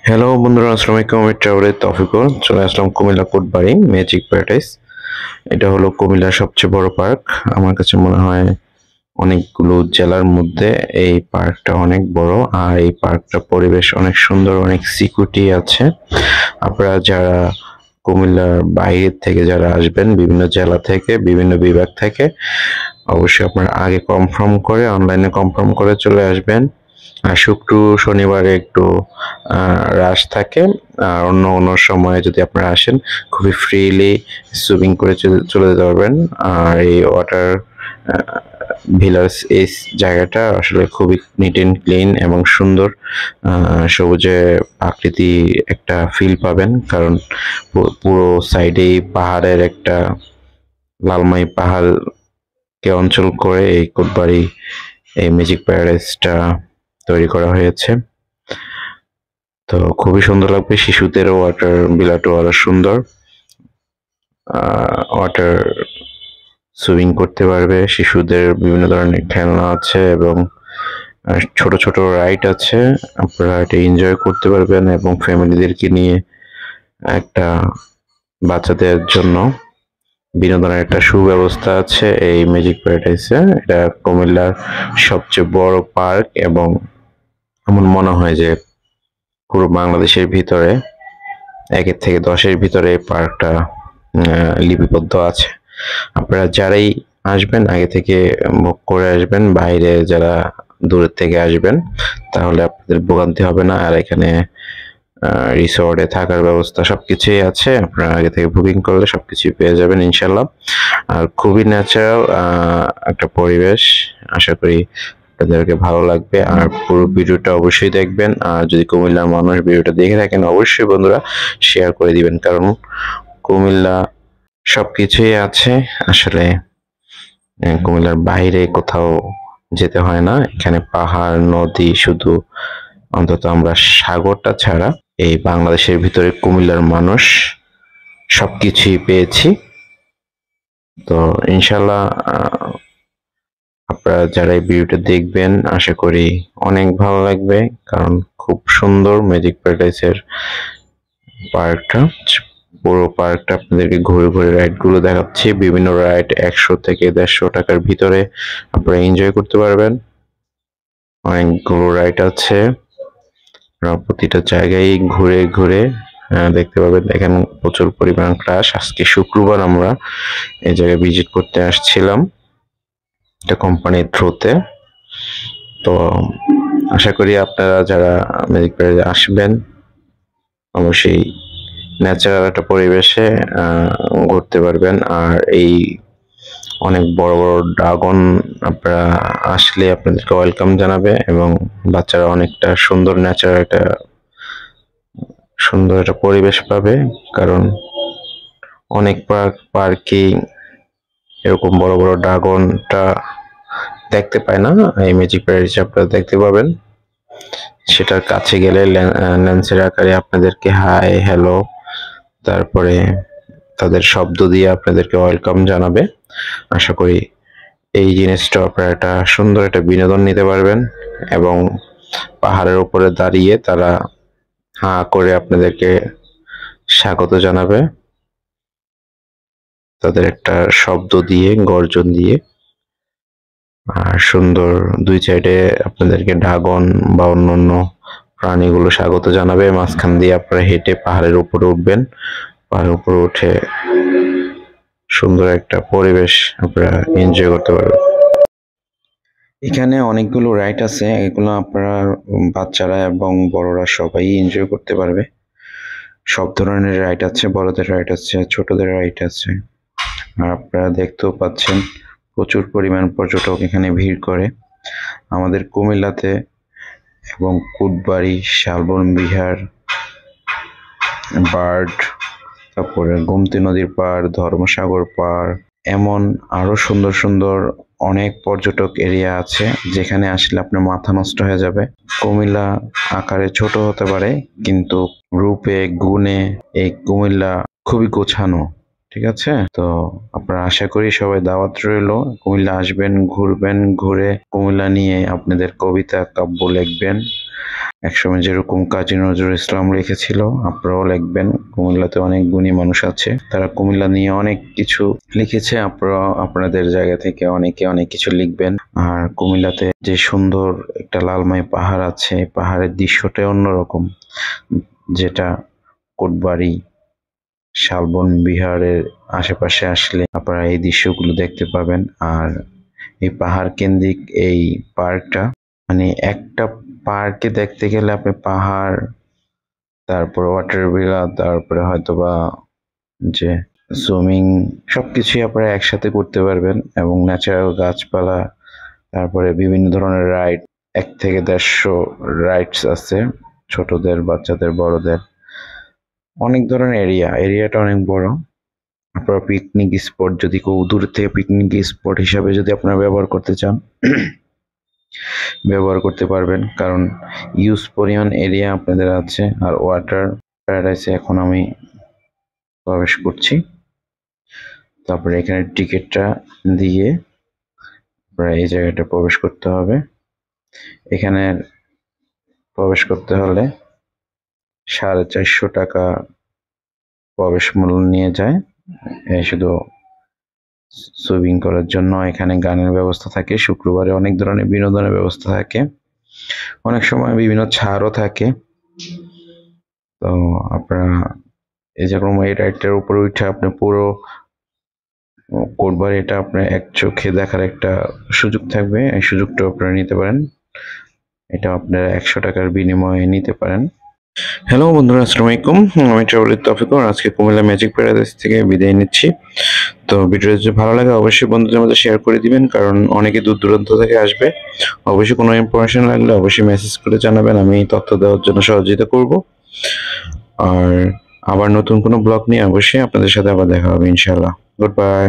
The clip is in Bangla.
হ্যালো বন্ধুরা, আসসালামু আলাইকুম। আমি ট্রাভেলের তৌফিকুল চলে আসলাম কুমিল্লা কোটবাড়ি ম্যাজিক প্যারাডাইস। এটা হলো কুমিল্লার সবচেয়ে বড় পার্ক। আমার কাছে মনে হয় অনেকগুলো জেলার মধ্যে এই পার্কটা অনেক বড়। আর এই পার্কটা পরিবেশ অনেক সুন্দর, অনেক সিকিউরিটি আছে। আপনারা যারা কুমিল্লার বাইরে থেকে যারা আসবেন, বিভিন্ন জেলা থেকে, বিভিন্ন বিভাগ থেকে, অবশ্যই আপনারা আগে কনফার্ম করে, অনলাইনে কনফার্ম করে চলে আসবেন। আর শুক্র শনিবারে একটু রাশ থাকে। আর অন্য অন্য সময়ে যদি আপনারা আসেন, খুবই ফ্রিলি সুইমিং করে চলে যেতে পারবেন। আর এই ওয়াটার ভিলার্স এই জায়গাটা আসলে খুবই নিট এন্ড ক্লিন এবং সুন্দর। সবুজে আকৃতি একটা ফিল পাবেন, কারণ পুরো সাইডেই পাহাড়ের একটা লালমাই পাহাড়কে অঞ্চল করে এই কোটবাড়ি এই ম্যাজিক প্যারাডাইসটা তৈরি করা হয়েছে। তো খুবই সুন্দর লাগবে। শিশুদের ওয়াটার বিলাটা আরো সুন্দর। ওয়াটার সুইমিং করতে পারবে। শিশুদের বিভিন্ন ধরনের খেলনা আছে এবং ছোট ছোট রাইড আছে। আপনারা এটা এনজয় করতে পারবেন এবং ফ্যামিলিদেরকে নিয়ে একটা বাচ্চাদের জন্য বিনোদনের একটা সুব্যবস্থা আছে এই ম্যাজিক প্যারাডাইসে। এটা কুমিল্লার সবচেয়ে বড় পার্ক এবং আমার মনে হয় যে পুরো বাংলাদেশের ভিতরে ১-এর থেকে ১০-এর ভিতরে এই পার্কটা লিপিবদ্ধ আছে। আপনারা যারাই আসবেন আগে থেকে বুক করে আসবেন। বাইরে যারা দূরের থেকে আসবেন তাহলে আপনাদের ভোগান্তি হবে না। আর এখানে রিসোর্টে থাকার ব্যবস্থা সবকিছুই আছে। আপনারা আগে থেকে বুকিং করলে সবকিছুই পেয়ে যাবেন ইনশাল্লাহ। আর খুবই ন্যাচারাল একটা পরিবেশ। আশা করি আপনাদেরকে ভালো লাগবে। আর পুরো ভিডিওটা অবশ্যই দেখবেন। আর যদি কুমিল্লার মানুষ ভিডিওটা দেখে থাকেন, অবশ্যই বন্ধুরা শেয়ার করে দিবেন, কারণ কুমিল্লা সবকিছুই আছে আসলে। কুমিল্লার বাইরে কোথাও যেতে হয় না। এখানে পাহাড়, নদী, শুধু অন্তত আমরা সাগরটা ছাড়া এই বাংলাদেশের ভিতরে কুমিল্লার মানুষ সবকিছুই পেয়েছি। তো ইনশাল্লাহ আপনারা যারা এই ভিডিওটা দেখবেন আশা করি অনেক ভালো লাগবে, কারণ খুব সুন্দর ম্যাজিক প্যারাডাইসের পার্কটা। পুরো পার্কটা আপনাদেরকে ঘুরে ঘুরে রাইড গুলো দেখাচ্ছি। বিভিন্ন রাইড ১০০ থেকে ১৫০ টাকার ভিতরে আপনারা এনজয় করতে পারবেন। অনেকগুলো রাইড আছে। প্রতিটা জায়গায় ঘুরে ঘুরে দেখতে পাবেন। দেখেন প্রচুর পরিমাণ ক্রাশ। আজকে শুক্রবার আমরা এই জায়গায় ভিজিট করতে আসছিলাম একটা কোম্পানির থ্রুতে। তো আশা করি আপনারা যারা ম্যাজিক প্যারাডাইসে আসবেন অবশ্যই ন্যাচারাল একটা পরিবেশে ঘুরতে পারবেন। আর এই অনেক বড় বড় ড্রাগন আপনারা আসলে আপনাদেরকে ওয়েলকাম জানাবে এবং বাচ্চারা অনেকটা সুন্দর ন্যাচারাল একটা সুন্দর একটা পরিবেশ পাবে, কারণ অনেক পার্কেই এরকম বড় বড় ড্রাগনটা দেখতে পায় না। এই ম্যাজিক প্যারাডাইসে আপনারা দেখতে পাবেন। সেটার কাছে গেলে লেন্সের আকারে আপনাদেরকে হাই, হ্যালো, তারপরে তাদের শব্দ দিয়ে আপনাদেরকে ওয়েলকাম জানাবে। আশা করি এই জিনিসটা আপনারা একটা সুন্দর একটা বিনোদন নিতে পারবেন এবং পাহাড়ের উপরে দাঁড়িয়ে তারা হাঁ করে আপনাদেরকে স্বাগত জানাবে তাদের একটা শব্দ দিয়ে, গর্জন দিয়ে। আর সুন্দর দুই সাইডে আপনাদেরকে ড্রাগন বা অন্যান্য প্রাণীগুলো স্বাগত জানাবে। মাঝখান দিয়ে আপনারা হেঁটে পাহাড়ের উপরে উঠবেন। পাহাড়ের উপরে উঠে সুন্দর একটা পরিবেশ আপনারা এনজয় করতে পারবেন। এখানে অনেকগুলো রাইড আছে। এগুলো আপনারা বাচ্চারা এবং বড়রা সবাই এনজয় করতে পারবে। সব ধরনের রাইড আছে, বড়দের রাইড আছে, ছোটদের রাইড আছে। আর আপনারা দেখতেও পাচ্ছেন প্রচুর পরিমাণ পর্যটক এখানে ভিড় করে। আমাদের কুমিল্লাতে এবং কোটবাড়ি, শালবন বিহার, বার্ড, তারপরে গোমতী নদীর পাড়, ধর্মসাগর পাড়, এমন আরো সুন্দর সুন্দর অনেক পর্যটক এরিয়া আছে যেখানে আসলে আপনার মাথা নষ্ট হয়ে যাবে। কুমিল্লা আকারে ছোট হতে পারে, কিন্তু রূপে গুণে এই কুমিল্লা খুবই গোছানো। ঠিক আছে? তো আপনারা আশা করি সবাই দাওয়াত রইলো। কুমিল্লা আসবেন, ঘুরবেন, ঘুরে কুমিল্লা নিয়ে আপনাদের কবিতা, কাব্য লিখবেন। একসময় যেরকম কাজী নজরুল ইসলাম লিখেছিল আপনারাও লিখবেন। কুমিল্লাতে অনেক গুণী মানুষ আছে, তারা কুমিল্লা নিয়ে অনেক কিছু লিখেছে। আপনারা আপনাদের জায়গা থেকে অনেকে অনেক কিছু লিখবেন। আর কুমিল্লাতে যে সুন্দর একটা লালমাই পাহাড় আছে, পাহাড়ের দৃশ্যটাই অন্যরকম, যেটা কোটবাড়ি শালবন বিহারের আশেপাশে আসলে আপনারা এই দৃশ্যগুলো দেখতে পাবেন। আর এই পাহাড় কেন্দ্রিক এই পার্কটা, মানে একটা পার্কে দেখতে গেলে আপনি পাহাড়, তারপর ওয়াটার ভিলা, তারপরে হয়তোবা যে সুইমিং, সবকিছুই আপনারা একসাথে করতে পারবেন। এবং ন্যাচারাল গাছপালা, তারপরে বিভিন্ন ধরনের রাইড, 1 থেকে 150 রাইডস আছে, ছোটদের, বাচ্চাদের, বড়দের, অনেক ধরনের এরিয়াটা অনেক বড়। আপনারা পিকনিক স্পট, যদি কেউ দূর থেকে পিকনিক স্পট হিসাবে যদি আপনারা ব্যবহার করতে চান, ব্যবহার করতে পারবেন, কারণ ইউজ পরিমাণ এরিয়া আপনাদের আছে। আর ওয়াটার প্যারাডাইসে এখন আমি প্রবেশ করছি। তারপরে এখানে টিকিটটা দিয়ে আপনারা এই জায়গাটা প্রবেশ করতে হবে। এখানে প্রবেশ করতে হলে 450 টাকা প্রবেশ মূল্য নিয়ে যায়। শুধু সুইমিং করার জন্য। এখানে গানের ব্যবস্থা থাকে, শুক্রবারে অনেক ধরনের বিনোদনের ব্যবস্থা থাকে, অনেক সময় বিভিন্ন ছাড়ও থাকে। তো আপনারা এই যেরকম এই রাইডটার উপরে উঠে আপনি পুরো কোটবাড়ি এটা আপনার এক চোখে দেখার একটা সুযোগ থাকবে। এই সুযোগটা আপনারা নিতে পারেন, এটা আপনারা 100 টাকার বিনিময়ে নিতে পারেন। হ্যালো বন্ধুরা, আসসালামু আলাইকুম। আমি ট্রাভেলের তৌফিকুর। আজকে কুমিল্লা ম্যাজিক প্যারাডাইস থেকে বিদায় নিচ্ছি। তো ভিডিওটা যদি ভালো লাগে অবশ্যই বন্ধুদের মধ্যে শেয়ার করে দিবেন, কারণ অনেকে দূর দূরান্ত থেকে আসবে। অবশ্যই কোনো ইনফরমেশন লাগলে অবশ্যই মেসেজ করে জানাবেন, আমি তথ্য দেওয়ার জন্য সহযোগিতা করব। আর আবার নতুন কোনো ব্লগ নিয়ে অবশ্যই আপনাদের সাথে আবার দেখা হবে ইনশাআল্লাহ। Good bye.